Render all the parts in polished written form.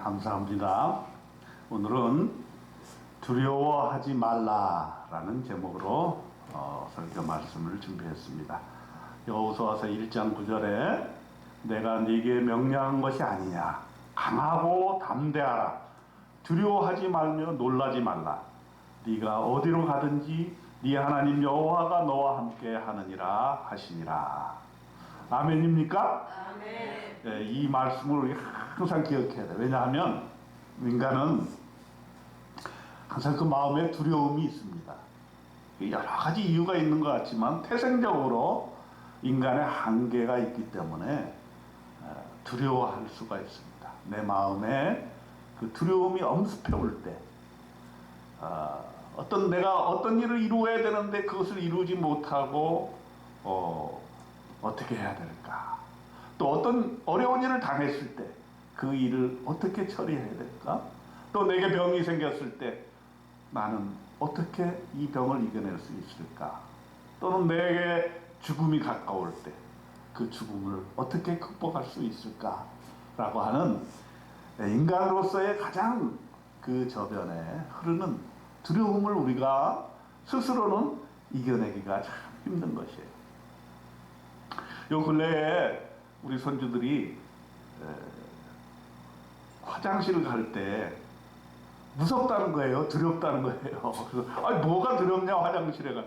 감사합니다. 오늘은 두려워하지 말라라는 제목으로 설교 말씀을 준비했습니다. 여호수아서 1장 9절에 내가 네게 명령한 것이 아니냐, 강하고 담대하라, 두려워하지 말며 놀라지 말라, 네가 어디로 가든지 네 하나님 여호와가 너와 함께 하느니라 하시니라. 아멘입니까? 아멘. 네, 이 말씀을 우리 항상 기억해야 돼. 왜냐하면 인간은 항상 그 마음에 두려움이 있습니다. 여러 가지 이유가 있는 것 같지만 태생적으로 인간의 한계가 있기 때문에 두려워할 수가 있습니다. 내 마음에 그 두려움이 엄습해 올 때, 내가 어떤 일을 이루어야 되는데 그것을 이루지 못하고 어떻게 해야 될까? 또 어떤 어려운 일을 당했을 때 그 일을 어떻게 처리해야 될까? 또 내게 병이 생겼을 때 나는 어떻게 이 병을 이겨낼 수 있을까? 또는 내게 죽음이 가까울 때 그 죽음을 어떻게 극복할 수 있을까? 라고 하는 인간으로서의 가장 그 저변에 흐르는 두려움을 우리가 스스로는 이겨내기가 참 힘든 것이에요. 요 근래에 우리 손주들이 화장실을 갈 때 무섭다는 거예요, 두렵다는 거예요. 그래서 아니 뭐가 두렵냐, 화장실에 가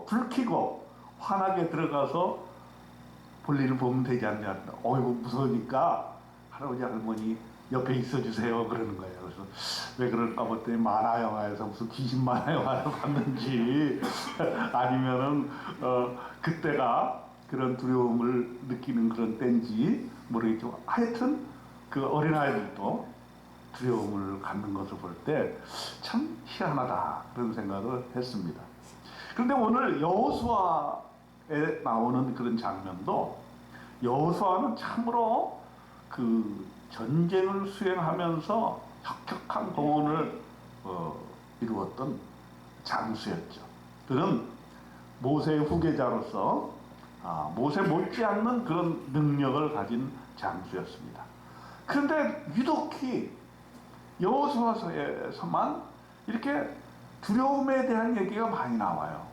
불 켜고 환하게 들어가서 볼일을 보면 되지 않냐. 어이구 무서우니까 할아버지 할머니 옆에 있어 주세요 그러는 거예요. 그래서 왜 그럴까 봤더니 만화 영화에서 무슨 귀신 만화 영화를 봤는지 아니면은 그때가 그런 두려움을 느끼는 그런 때인지 모르겠지만 하여튼 그 어린아이들도 두려움을 갖는 것을 볼 때 참 희한하다 그런 생각을 했습니다. 그런데 오늘 여호수아에 나오는 그런 장면도, 여호수아는 참으로 그 전쟁을 수행하면서 혁혁한 공헌을 이루었던 장수였죠. 그는 모세의 후계자로서 모세 못지않는 그런 능력을 가진 장수였습니다. 그런데 유독히 여호수아서에서만 이렇게 두려움에 대한 얘기가 많이 나와요.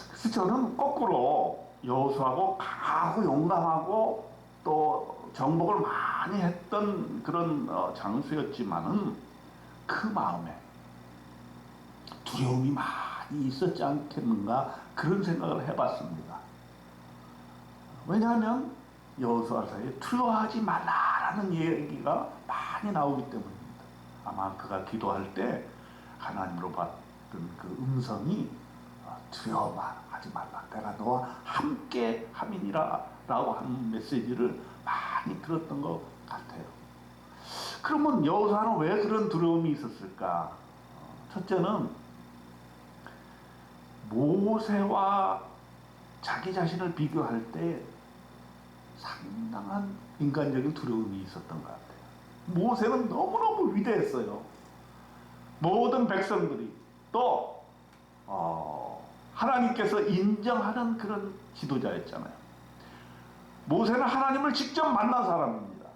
그래서 저는 거꾸로 여호수아고 강하고 용감하고 또 정복을 많이 했던 그런 장수였지만은 그 마음에 두려움이 많이 있었지 않겠는가 그런 생각을 해봤습니다. 왜냐하면 여호수아서에 두려워하지 말라라는 얘기가 많이 나오기 때문입니다. 아마 그가 기도할 때 하나님으로 받던 그 음성이 두려워하지 말라, 내가 너와 함께 함이니라 라고 하는 메시지를 많이 들었던 것 같아요. 그러면 여호수아는 왜 그런 두려움이 있었을까? 첫째는 모세와 자기 자신을 비교할 때 상당한 인간적인 두려움이 있었던 것 같아요. 모세는 너무너무 위대했어요. 모든 백성들이 또 하나님께서 인정하는 그런 지도자였잖아요. 모세는 하나님을 직접 만난 사람입니다.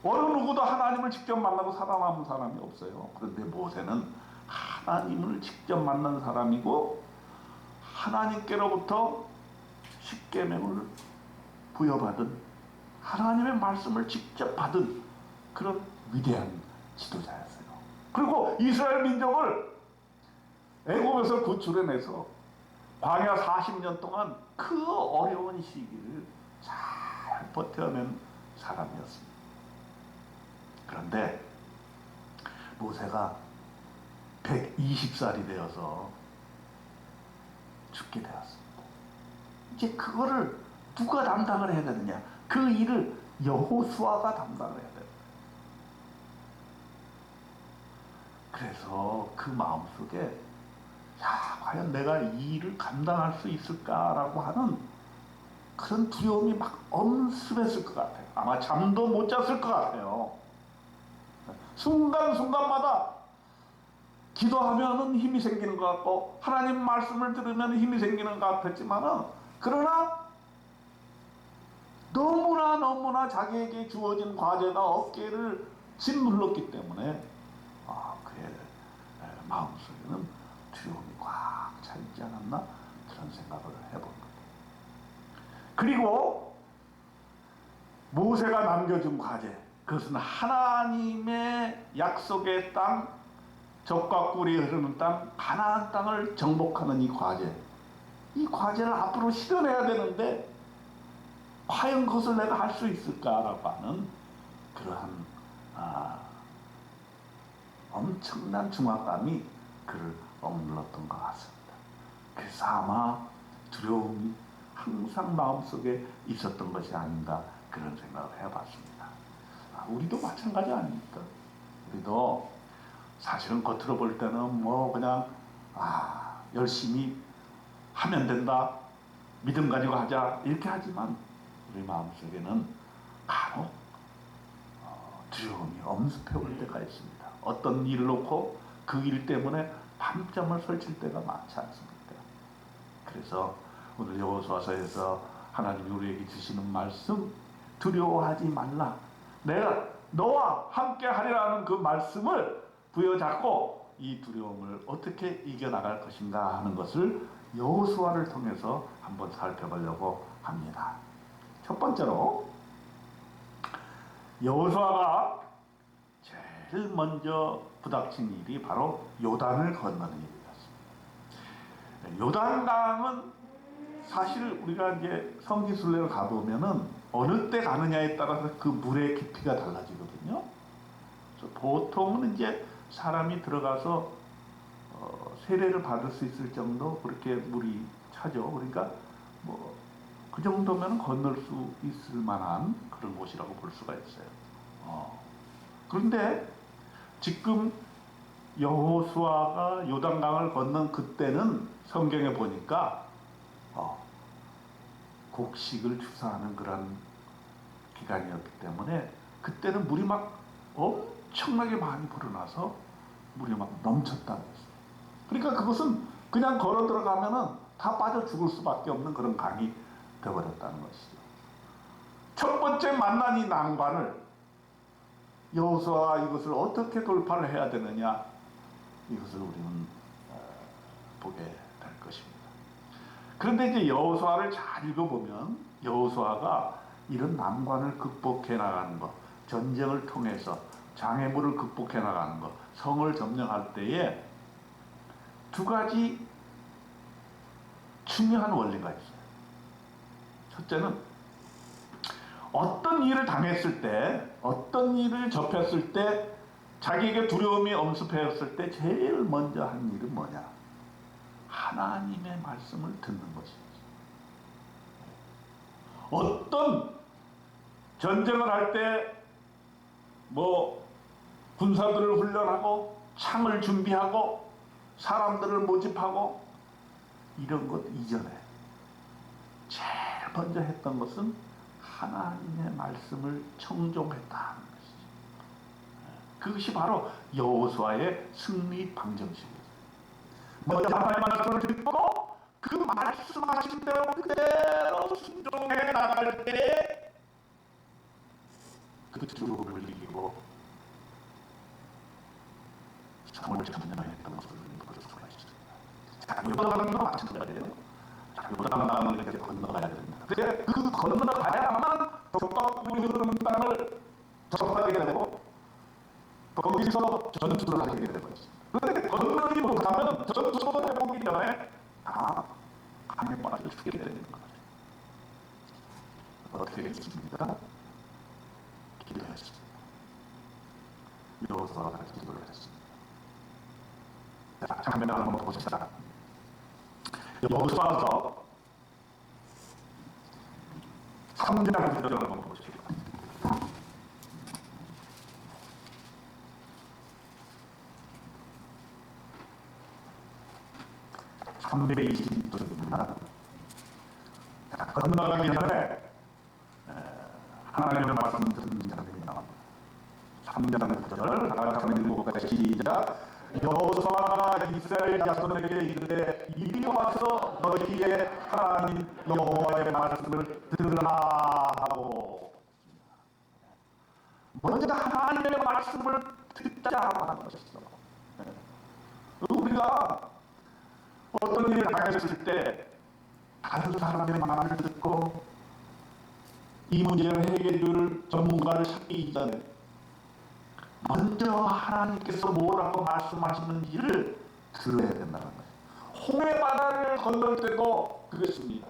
어느 누구도 하나님을 직접 만나고 살아남은 사람이 없어요. 그런데 모세는 하나님을 직접 만난 사람이고 하나님께로부터 십계명을 부여받은, 하나님의 말씀을 직접 받은 그런 위대한 지도자였어요. 그리고 이스라엘 민족을 애굽에서 구출해내서 광야 40년 동안 그 어려운 시기를 잘 버텨낸 사람이었습니다. 그런데 모세가 120살이 되어서 죽게 되었습니다. 이제 그거를 누가 담당을 해야 되느냐? 그 일을 여호수아가 담당을 해야 돼요. 그래서 그 마음속에 과연 내가 이 일을 감당할 수 있을까라고 하는 그런 두려움이 막 엄습했을 것 같아요. 아마 잠도 못 잤을 것 같아요. 순간순간마다 기도하면은 힘이 생기는 것 같고 하나님 말씀을 들으면 힘이 생기는 것 같았지만은, 그러나 너무나 자기에게 주어진 과제가 어깨를 짓눌렀기 때문에 그의 마음속에는 두려움이 꽉 차 있지 않았나 그런 생각을 해봅니다. 그리고 모세가 남겨준 과제, 그것은 하나님의 약속의 땅, 젖과 꿀이 흐르는 땅, 가나안 땅을 정복하는 이 과제, 이 과제를 앞으로 실현해야 되는데 과연 그것을 내가 할 수 있을까라고 하는 그러한 엄청난 중압감이 그를 억눌렀던 것 같습니다. 그래서 아마 두려움이 항상 마음속에 있었던 것이 아닌가 그런 생각을 해봤습니다. 우리도 마찬가지 아닙니까? 우리도 사실은 겉으로 볼 때는 뭐 그냥 열심히 하면 된다, 믿음 가지고 하자 이렇게 하지만 우리 마음속에는 간혹 두려움이 엄습해 올 때가 있습니다. 어떤 일을 놓고 그 일 때문에 밤잠을 설칠 때가 많지 않습니까? 그래서 오늘 여호수아서에서 하나님이 우리에게 주시는 말씀, 두려워하지 말라, 내가 너와 함께 하리라는 그 말씀을 부여잡고 이 두려움을 어떻게 이겨나갈 것인가 하는 것을 여호수아를 통해서 한번 살펴보려고 합니다. 첫 번째로 여호수아가 제일 먼저 부닥친 일이 바로 요단을 건너는 일이었습니다. 요단강은 사실 우리가 이제 성지순례를 가보면은 어느 때 가느냐에 따라서 그 물의 깊이가 달라지거든요. 그래서 보통은 이제 사람이 들어가서 세례를 받을 수 있을 정도 그렇게 물이 차죠. 그러니까 뭐 그 정도면 건널 수 있을 만한 그런 곳이라고 볼 수가 있어요. 그런데 지금 여호수아가 요단강을 건넌 그때는 성경에 보니까 곡식을 추수하는 그런 기간이었기 때문에 그때는 물이 막 엄청나게 많이 불어나서 물이 막 넘쳤다고 했어요. 그러니까 그것은 그냥 걸어 들어가면은 다 빠져 죽을 수밖에 없는 그런 강이 되어버렸다는 것이죠. 첫 번째 만난 이 난관을 여호수아가 이것을 어떻게 돌파를 해야 되느냐, 이것을 우리는 보게 될 것입니다. 그런데 이제 여호수아를 잘 읽어보면 여호수아가 이런 난관을 극복해 나가는 것, 전쟁을 통해서 장애물을 극복해 나가는 것, 성을 점령할 때에 두 가지 중요한 원리가 있어요. 첫째는 어떤 일을 당했을 때, 어떤 일을 접했을 때, 자기에게 두려움이 엄습했을 때 제일 먼저 한 일은 뭐냐? 하나님의 말씀을 듣는 것이죠. 어떤 전쟁을 할 때 뭐 군사들을 훈련하고 창을 준비하고 사람들을 모집하고 이런 것 이전에 제일 먼저 했던 것은 하나님의 말씀을 청종했다는 것이죠. 그것이 바로 여호수아의 승리 방정식이에요. 먼저 하나님의 말씀을 듣고 그 말씀하신 대로 그대로 순종해 나갈 때 그 두려움을 이기고 성을 점령했던 것을 볼 수가 있습니다. 자, 요단강은 마찬가지예요. 자, 요단강을 이렇게 건너가야 됩니다. 근데 그 건너가야만 젖과 꿀이 흐르는 땅을 접하게 되고 거기서 전투를 하게 되는 것입니다. 그런데 건너지 못하면 전투를 해보기 전에 다 강에 빠져 죽게 되는 거죠. 어떻게 했습니까? 기도했습니다. 여호수아가 기도를 했습니다. 자, 장면을 한번 보시다. 여호수아서 3장 기도를 한번 보시기 바랍니다. 320도입니다. 건너가기 전에 하나님의 말씀 듣는 장면이 나옵니다. 3장 9절 다 같이 한번 읽어볼까요? 시작. 여호수아가 이스라엘 자손에게 이르되 이리 와서 너희의 하나님 여호와의 말씀을 들으라 하고, 먼저 하나님의 말씀을 듣자고 하는 것이죠. 우리가 어떤 일을 당했을 때 다른 사람의 말을 듣고 이 문제를 해결해 줄 전문가를 찾기 이전에 먼저 하나님께서 뭐라고 말씀하시는지를 들어야 된다는 거예요. 홍해 바다를 건널 때도 그랬습니다.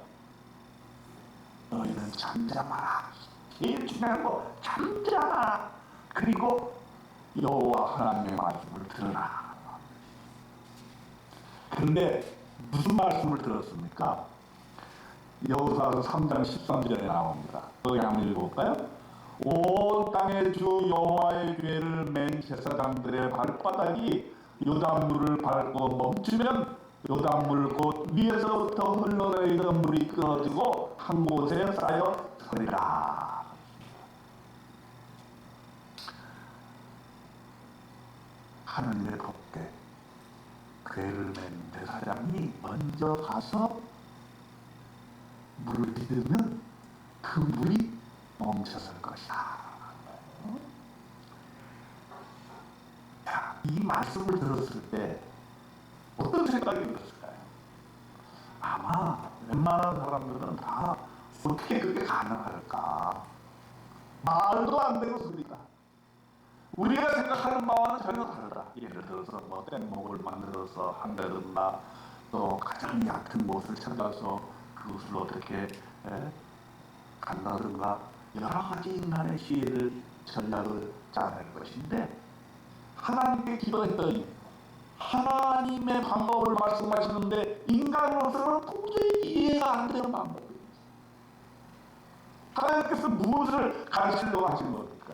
너희는 잠잠하라. 제일 중요한 거 잠잠하라. 그리고 여호와 하나님의 말씀을 들으라. 그런데 무슨 말씀을 들었습니까? 여호수아서 3장 13절에 나옵니다. 거기 한번 읽어볼까요? 온 땅의 주 여호와의 죄를 맨 제사장들의 발바닥이 요단물을 밟고 멈추면 요단물 곧 위에서부터 흘러내리던 물이 끊어지고 한 곳에 쌓여 서리라. 하느님의 법궤 궤를 맨 제사장이 먼저 가서 물을 믿으면 그 물이 멈춰설 것이다. 자, 이 말씀을 들었을 때 어떤 생각이 들었을까요? 아마 웬만한 사람들은 다 어떻게 그게 가능할까? 말도 안 되는 소리다. 우리가 생각하는 바와는 전혀 다르다. 예를 들어서 뭐 뗏목을 만들어서 한다든가 또 가장 얕은 곳을 찾아서 그것을 어떻게 간다든가 여러 가지 인간의 시를 전략을 짜낼 것인데, 하나님께 기도했더니 하나님의 방법을 말씀하시는데 인간으로서는 도저히 이해가 안 되는 방법입니다. 하나님께서 무엇을 가르치려고 하신 겁니까?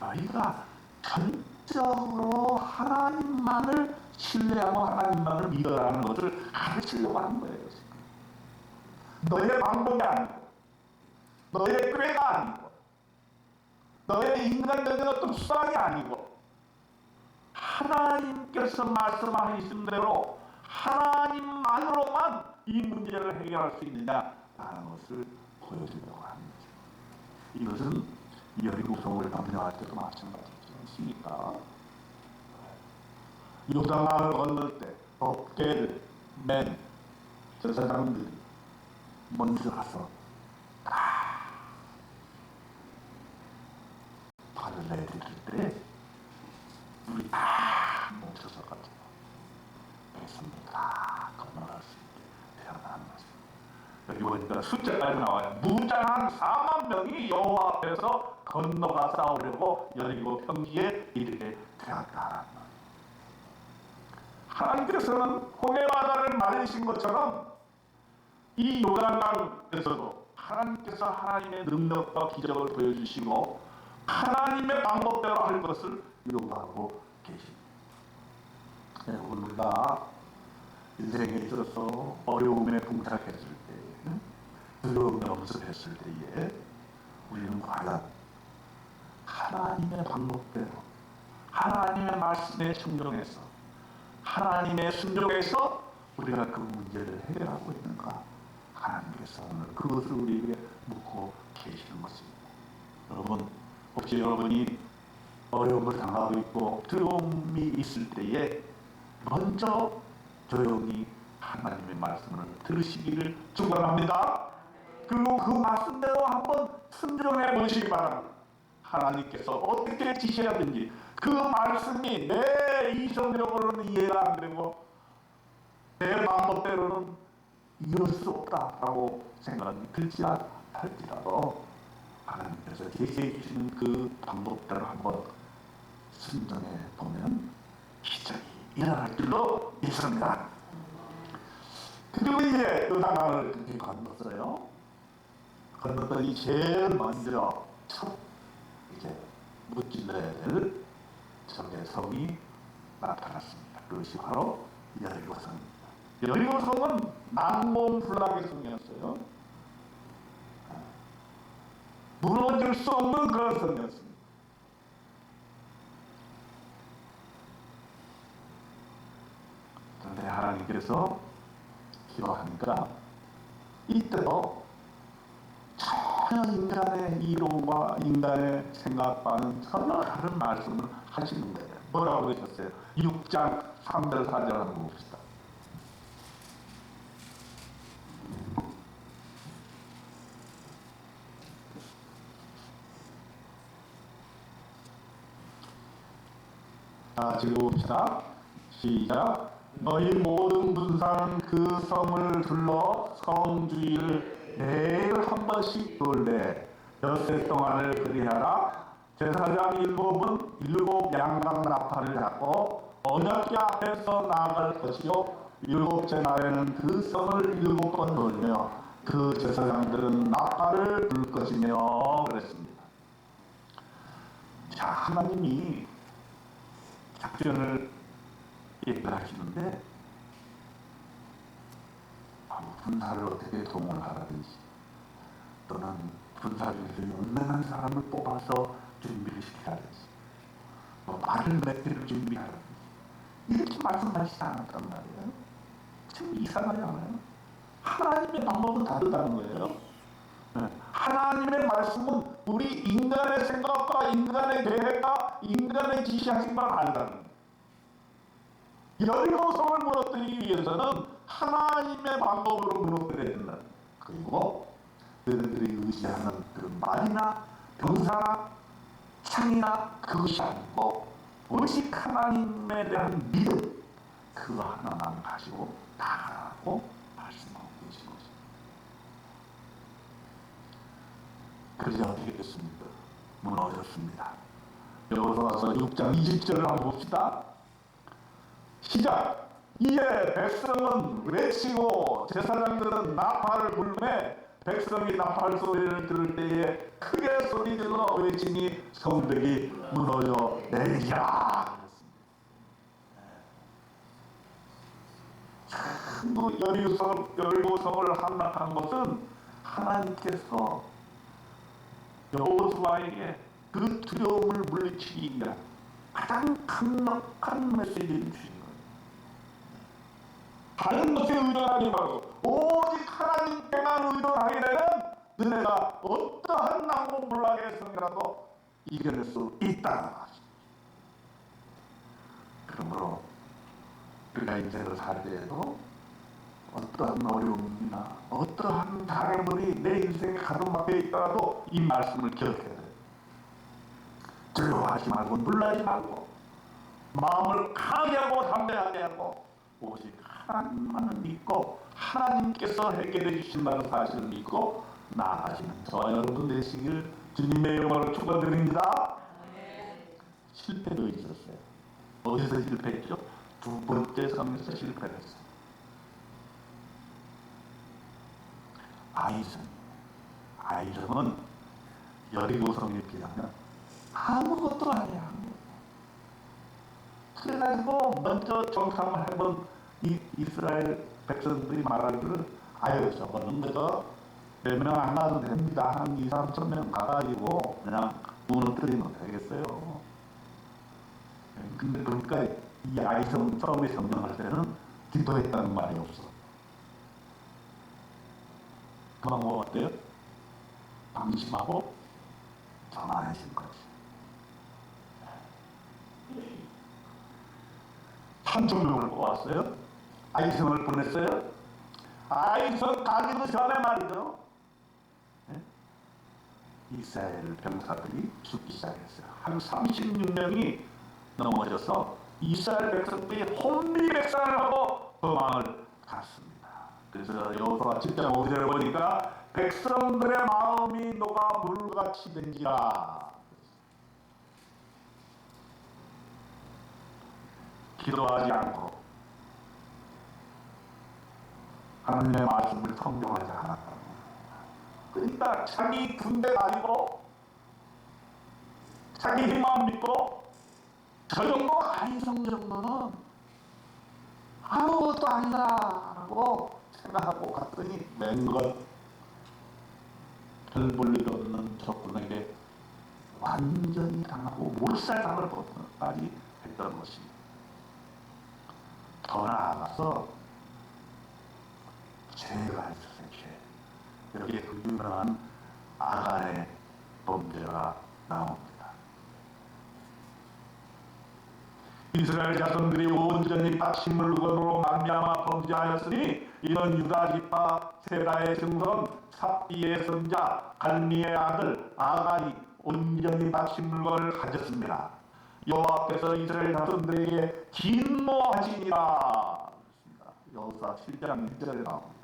저희가 전적으로 하나님만을 신뢰하고 하나님만을 믿어라는 것을 가르치려고 하는 거예요. 너의 방법이 아니고, 너의 꾀가 아니고, 너의 인간적인 어떤 수단이 아니고, 하나님께서 말씀하신 대로 하나님만으로만 이 문제를 해결할 수 있느냐라는 것을 보여주려고 하는 거죠. 이것은 여리고성을 점령할 때도 마찬가지지 않습니까? 요단강을 건널 때 법궤를 맨 제사장들이 먼저 가서 발을 내디딜 때 물이 다 멈춰서 가지고 됐습니다. 건너갈 수 있게 태어나는 것입니다. 여기 보니까 숫자까지 나와요. 무장한 4만 명이 여호와 앞에서 건너가 싸우려고 여리고 평지에 이르게 되었다. 하나님께서는 홍해 바다를 말리신 것처럼 이 요단강에서도 하나님께서 하나님의 능력과 기적을 보여주시고 하나님의 방법대로 할 것을 요구하고 계십니다. 우리가 인생에 있어서 어려움에 봉착했을 때, 두려움에 엄습했을 때에 우리는 과연 하나님의 방법대로 하나님의 말씀에 순종해서 하나님의 순종에서 우리가 그 문제를 해결하고 있는가? 하나님께서 오늘 그것을 우리에게 묻고 계시는 것입니다. 여러분, 혹시 여러분이 어려움을 당하고 있고 두려움이 있을 때에 먼저 조용히 하나님의 말씀을 들으시기를 축원합니다. 그리고 그 말씀대로 한번 순종해 보시기 바랍니다. 하나님께서 어떻게 지시하든지 그 말씀이 내 이성적으로는 이해가 안 되고 내 방법대로는 이룰 수 없다라고 생각이 들지 할지라도 하나님께서 제시해 주시는 그 방법대로 한번 순종해 보면 기적이 일어날 줄로 믿습니다. 그리고 이제 요단강을 그렇게 건넜어요. 건넜더니 제일 먼저 첫 이제 무찔러야 될 적의 성이 나타났습니다. 그것이 바로 여리고성입니다. 여리고성은 난공불락의 성이었어요. 무너질 수 없는 그런 성이었습니다. 하나님께서 기도하니까 이때도 전혀 인간의 이론과 인간의 생각과는 전혀 다른 말씀을 하시는 거예요. 뭐라고 그러셨어요? 6장 3절 4절 한번 봅시다. 읽어봅시다. 시작. 너희 모든 군사는 그 성을 둘러 성 주위를 매일 한 번씩 돌래 엿새 동안을 그리하라. 제사장 7은 7 양각 나팔을 잡고 언약궤 앞에서 나아갈 것이요 7째 날에는 그 성을 7번 돌며 그 제사장들은 나팔을 불 것이며 그랬습니다. 자, 하나님이 작전을 얘기하시는데 군사를 어떻게 동원하라든지 또는 군사 중에서 용맹한 사람을 뽑아서 준비를 시켜라든지 말을 몇 개를 준비하라든지 이렇게 말씀하시지 않았단 말이에요. 참 이상하지 않아요? 하나님의 방법은 다르다는 거예요. 하나님의 말씀은 우리 인간의 생각과 인간의 계획과 인간의 지시하신 바가 다르다는 거예요. 여리고성을 무너뜨리기 위해서는 하나님의 방법으로 무너뜨려야 된다. 그리고 그들이 의지하는 그 말이나 병사나 창이나 그것이 아니고 오직 하나님에 대한 믿음 그거 하나만 가지고 나가라고 말씀하고 계신 것입니다. 그러자 어떻게 됐습니까? 무너졌습니다. 여기서 와서 6장 20절을 한번 봅시다. 시작! 이에 백성은 외치고 제사장들은 나팔을 불매 백성이 나팔 소리를 들을 때에 크게 소리질러 외치니 성벽이 무너져 내리라. 참 여리고성을 함락한 것은 하나님께서 여호수아에게 그 두려움을 물리치기 위한 가장 강력한 메시지를 주신 거예요. 다른 것에 의존하지 말고 오직 하나님께만 의존하게 되면 너네가 어떠한 난공불락의 성이라도 이겨낼 수 있다. 그러므로 우리가 인생을 살 때에도 어떠한 어려움이나 어떠한 장애물이 내 인생의 가로막혀 있더라도 이 말씀을 기억해야 돼요. 두려워하지 말고 놀라지 말고 마음을 강하게 하고 담대하게 하고 오직 하나님만을 믿고 하나님께서 해결해 주신다는 사실을 믿고 나아가시는 저와 여러분 되시길 주님의 영광을 축원드립니다. 실패도 있었어요. 어디서 실패했죠? 두 번째 성에서 실패했어요. 아이성은 여리고성에 비하면 아무것도 아니야. 그래가지고 먼저 정탐을 해본 이스라엘 백성들이 말하기를 아유 저거는 그저 몇 명 안 가도 됩니다. 한 2, 3천 명 가가지고 그냥 무너뜨리면 되겠어요. 근데 그러니까 이 아이성 처음에 점령할 때는 기도했다는 말이 없어. 그 방법 어때요? 방심하고 전화하신 거지. 3,000명을 뽑았어요. 아이성을 보냈어요. 아이성 가기도 전에 말이죠. 이스라엘 병사들이 죽기 시작했어요. 한 36명이 넘어져서 이스라엘 백성들이 혼비백산을 하고 도망을 갔습니다. 그래서 여호수아 7장 5절에 보니까 백성들의 마음이 녹아 물같이 된지라. 기도하지 않고 하나님의 말씀을 성경하지 않았다고. 그러니까 자기 군대 가지고 자기 힘만 믿고 저 정도 아이성 정도는 아무것도 아니다라고 생각하고 갔더니 맨것 별 볼 일 없는 적군에게 완전히 당하고 몰살당할 것까지 했던 것입니다. 더 나아가서 죄가 있었어요. 죄. 여기에 그 유명한 아간의 범죄가 나옵니다. 이스라엘 자손들이 온전히 바친 물건으로 말미암아 범죄하였으니 이는 유다 지파 세라의 증손 삽비의 손자 갈미의 아들 아간이 온전히 바친 물건을 가졌습니다. 여호와께서 이스라엘 자손들에게 진노하시니라. 여호수아 7장 1절에 나옵니다.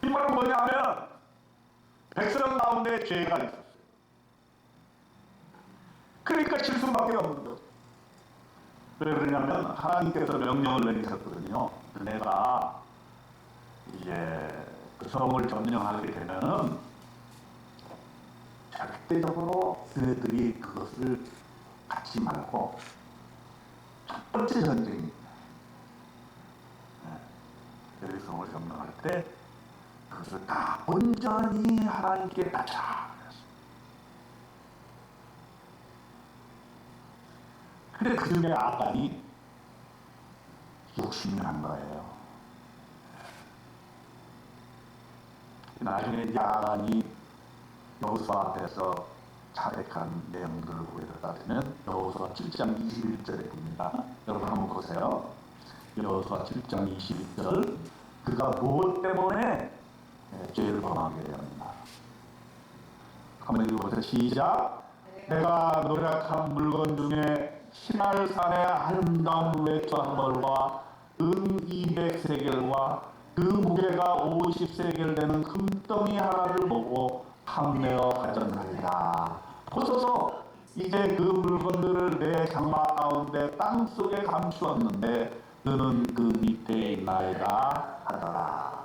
이 말은 뭐냐면 백성 가운데 죄가 있었어요. 그러니까 실수밖에 없는 거죠. 왜 그러냐면 하나님께서 명령을 내리셨거든요. 내가 이제 그 성을 점령하게 되면은 절대적으로 그들이 그것을 갖지 말고 첫 번째 전쟁입니다. 그 성을 점령할 때 그것을 다 온전히 하나님께 바쳐. 근데 그 중에 아간이 욕심이 난 거예요. 나중에 이제 아간이 여호수아 앞에서 자백한 내용들을 보여드리다 보면 여호수아 7장 21절에 봅니다. 여러분 한번 보세요. 여호수아 7장 21절 그가 무엇 때문에 죄를 범하게 되었나. 한번 읽어보세요. 시작. 내가 노력한 물건 중에 시날산의 아름다운 외투 한 벌과 은 200세겔과 그 무게가 50세겔 되는 금덩이 하나를 보고 판매어 가졌느니라. 보소서 이제 그 물건들을 내 장막 가운데 땅속에 감추었는데 너는 그 밑에 있나이다 하더라.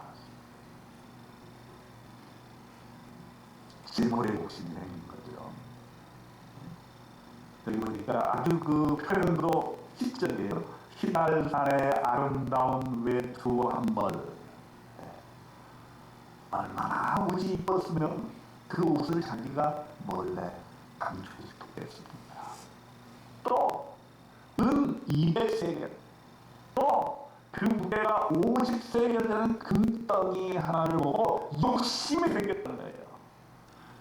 재물의 욕심이 생긴 거죠. 여기 보니까 아주 그 표현도 시적이에요. 시날산의 아름다운 외투 한 벌. 얼마나 옷이 이뻤으면 그 옷을 자기가 몰래 감추고 싶겠습니다. 또 은 200세겔, 또 그 무게가 50세겔 되는 금덩이 하나를 보고 욕심이 생겼던 거예요.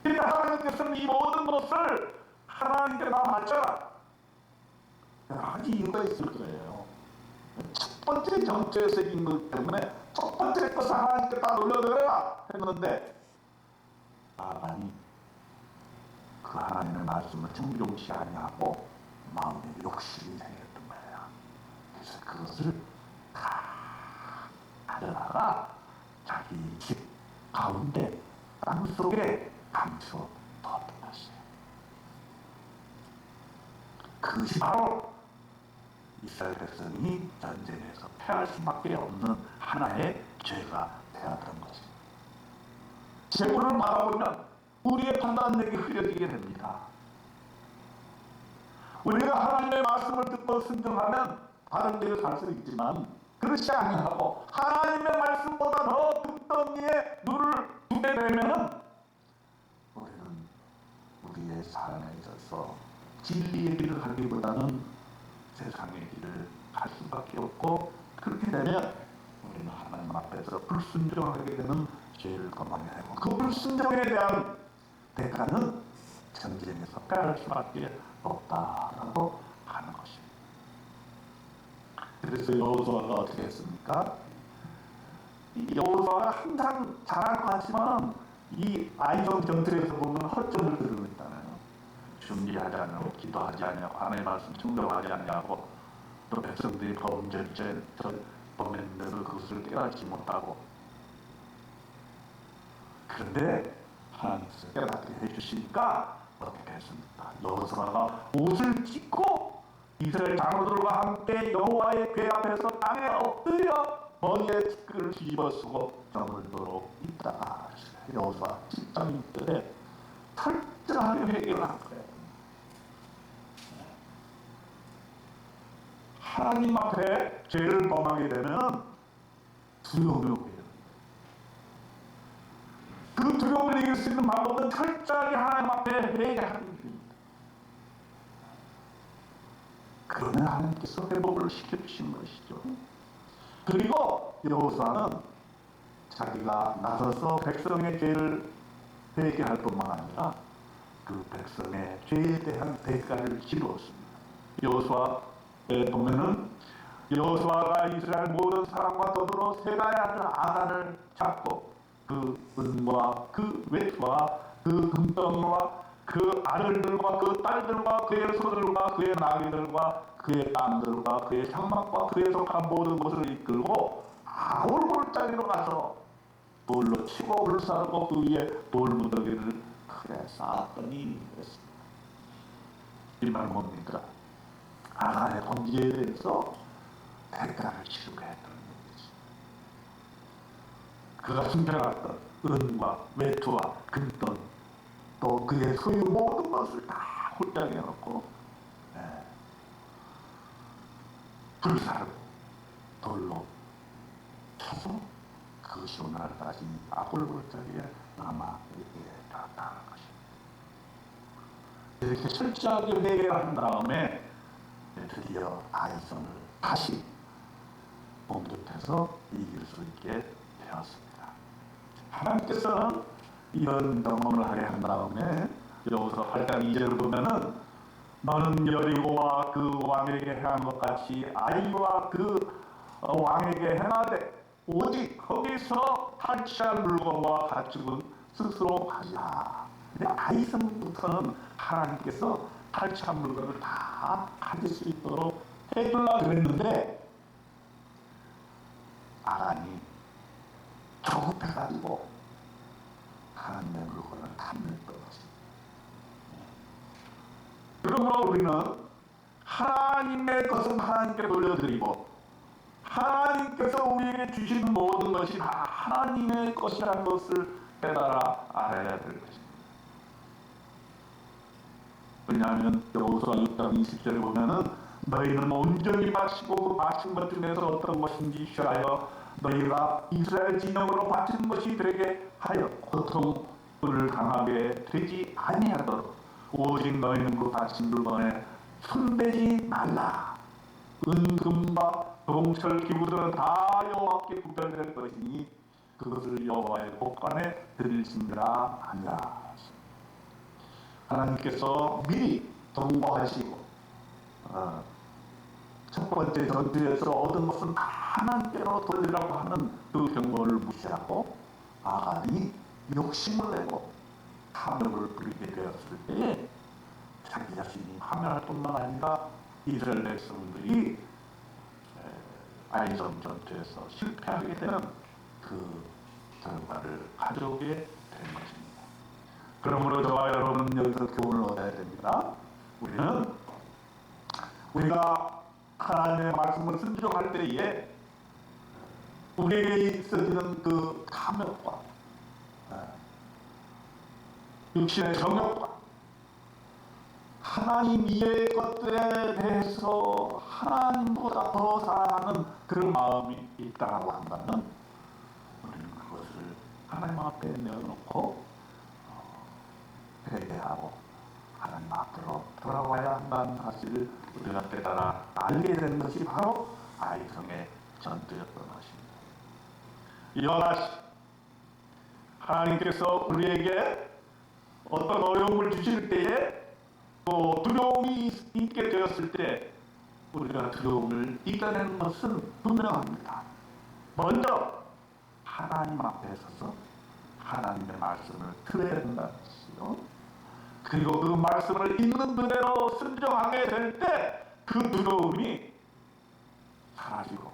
그러니까 하나님께서는 이 모든 것을 하나님께 나 바쳐라. 여러 가지 이유가 있을 거예요. 첫 번째 정죄에 새긴 것 때문에 첫 번째 것을 하나님께 다 돌려드려라 했는데 아간이 그 하나님의 말씀을 정중치 아니하고 마음에 욕심이 생겼던 거예요. 그래서 그것을 다 가져다가 자기 집 가운데 땅속에 감추어 두었던 것이에요. 그것이 바로 이스라엘 백성이 전쟁에서 패할 수밖에 없는 하나의 죄가 되었던 것입니다. 재물을 바라보면 우리의 판단력이 흐려지게 됩니다. 우리가 하나님의 말씀을 듣고 순종하면 다른 데를 갈 수 있지만 그렇지 아니하고 하나님의 말씀보다 더 금덩이에 눈을 두게 되면 우리는 우리의 삶에 있어서 진리의 길을 가기보다는 세상의 길을 갈 수밖에 없고 그렇게 되면 우리는 하나님 앞에서 불순종하게 되는 죄를 범하게 되고 그 불순종에 대한 대가는 전쟁에서 패할 수밖에 없다라고 하는 것입니다. 그래서 여호수아가 어떻게 했습니까? 여호수아가 항상 잘할 것 같지만 이 아이성 전투에서 보면 허점을 들고 있잖아요. 준비하지 않냐고, 기도하지 않냐고, 하나님의 말씀 충족하지 않냐고, 또 백성들이 범했는데도 그것을 깨닫지 못하고. 그런데 하나님께서 깨닫게 해주시니까 어떻게 했습니까? 여호수아가 옷을 찢고 이스라엘 장로들과 함께 여호와의 궤 앞에서 땅에 엎드려 머리에 티끌을 뒤집어 쓰고 저물도록 있다가 여호수아 10장 6절에 철저하게 회개를 한 거예요. 하나님 앞에 죄를 범하게 되면 두려움이 오게 됩니다. 그 두려움을 이길 수 있는 방법은 철저하게 하나님 앞에 회개하는 것입니다. 그러면 하나님께서 회복을 시켜주신 것이죠. 그리고 여호수아는 자기가 나서서 백성의 죄를 회개할 뿐만 아니라 그 백성의 죄에 대한 대가를 치루었습니다. 여호수아에 보면은 여호수아가 이스라엘 모든 사람과 더불어 세라의 아들 아간을 잡고 그 은과 그 외투와 그 금덩이와 그 아들들과 그 딸들과 그의 소들과 그의 나귀들과 그의 땀들과 그의 장막과 그에 속한 모든 것을 이끌고 아울 골짜기로 가서 돌로 치고 불사르고 그 위에 돌무더기를 크게 쌓았더니 그랬습니다. 이 말 뭡니까? 아간의 범죄에 대해서 대가를 치르게 했다는 얘기지. 그가 숨겨놨던 은과 외투와 금돈 또 그의 소유 모든 것을 다 홀짝에 넣고 불사르고 돌로 쳐서 그것이 오늘까지 아골골짜기에 남아 있다는 것입니다. 이렇게 철저하게 회개한 다음에 드디어 아이성을 다시 공격해서 이길 수 있게 되었습니다. 하나님께서는 이런 경험을 하게 한 다음에 여호수아 8장 2절을 보면은 너는 여리고와 그 왕에게 행한 것 같이 아이와 그 왕에게 행하되 오직 거기서 탈취한 물건과 가축은 스스로 가지라. 아이성부터는 하나님께서 탈취한 물건을 다 가질 수 있도록 해주려고 그랬는데 아간이 조급해가지고 하나님의 물건을 탐냈던 것입니다. 그러므로 우리는 하나님의 것은 하나님께 돌려드리고 하나님께서 우리에게 주신 모든 것이 다 하나님의 것이라는 것을 깨달아 알아야 될 것입니다. 왜냐하면 여호수아 6장 20절에 보면은 너희는 온전히 마시고 그 마신 것 중에서 어떤 것인지 취하여 너희가 이스라엘 진영으로 바친 것이 되게 하여 고통을 당하게 되지 아니하도록 오직 너희는 그 바친 물건에 손대지 말라. 은금과 동철 기구들은 다 여호와께 구별될 것이니 그것을 여호와의 복관에 드리심이라 하니라. 하나님께서 미리 경고하시고 첫 번째 전투에서 얻은 것은 다 하나님께로 돌리라고 하는 그 경고를 무시하고 아간이 욕심을 내고 탐욕을 부리게 되었을 때에 자기 자신이 파멸할 뿐만 아니라 이스라엘 백성들이 아이성 전투에서 실패하게 되는 그 결과를 가져오게 된 것입니다. 그러므로 저와 여러분은 여기서 교훈을 얻어야 됩니다. 우리가 하나님의 말씀을 순종할 때에 우리에게 있어지는 그 탐욕과 육신의 정욕과 하나님 이외의 것들에 대해서 하나님보다 더 사랑하는 그런 마음이 있다고 한다면 우리는 그것을 하나님 앞에 내어놓고 회개하고 하나님 앞으로 돌아와야 한다는 사실을 우리가 깨달아 알게 된 것이 바로 아이성의 전투였던 것입니다. 이와 같이 하나님께서 우리에게 어떤 어려움을 주실 때에 또 두려움이 있게 되었을 때 우리가 두려움을 이겨내는 것은 분명합니다. 먼저 하나님 앞에 서서 하나님의 말씀을 들어야 된다는 것이요. 그리고 그 말씀을 있는 그대로 순종하게 될 때 그 두려움이 사라지고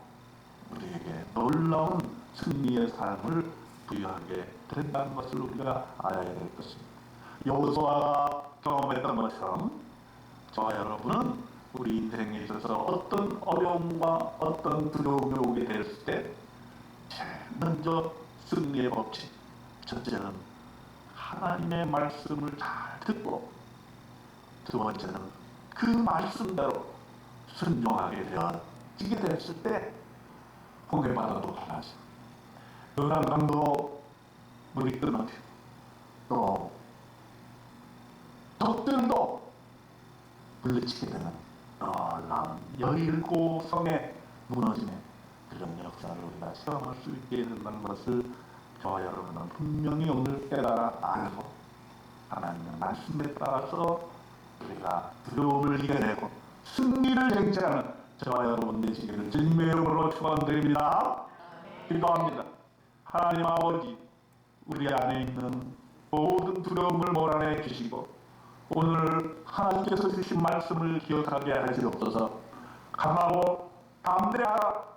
우리에게 놀라운 승리의 삶을 부여하게 된다는 것을 우리가 알아야 될 것입니다. 여호수아가 경험했던 것처럼 저와 여러분은 우리 인생에 있어서 어떤 어려움과 어떤 두려움이 오게 됐을 때 제일 먼저 승리의 법칙 첫째는 하나님의 말씀을 잘 듣고 두 번째는 그 말씀대로 순종하게 되어지게 됐을 때 홍해바다도 갈라지고 요단강도 물이 끊어지고 또 적들도 물리치게 되는 놀라운 17성의 무너짐의 그런 역사를 우리가 체험할 수 있게 된다는 것을 저와 여러분은 분명히 오늘 깨달아 알고 하나님의 말씀에 따라서 우리가 두려움을 이겨내고 승리를 쟁취하는 저와 여러분 되시기를 주님의 이름으로 축원드립니다. 기도합니다. 하나님 아버지, 우리 안에 있는 모든 두려움을 몰아내 주시고 오늘 하나님께서 주신 말씀을 기억하게 하시옵소서. 강하고 담대하라.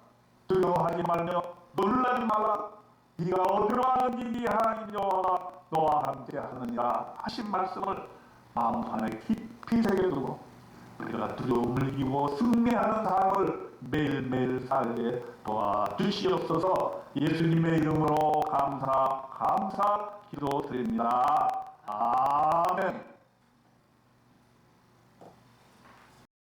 두려워하지 말며 놀라지 말라. 네가 어디로 가는지 네 하나님 여호와가 너와 함께 하느니라 하신 말씀을 마음 안에 깊이 새겨두고 우리가 두려움을 이기고 승리하는 삶을 매일매일 살게 도와주시옵소서. 예수님의 이름으로 감사 기도드립니다. 아멘.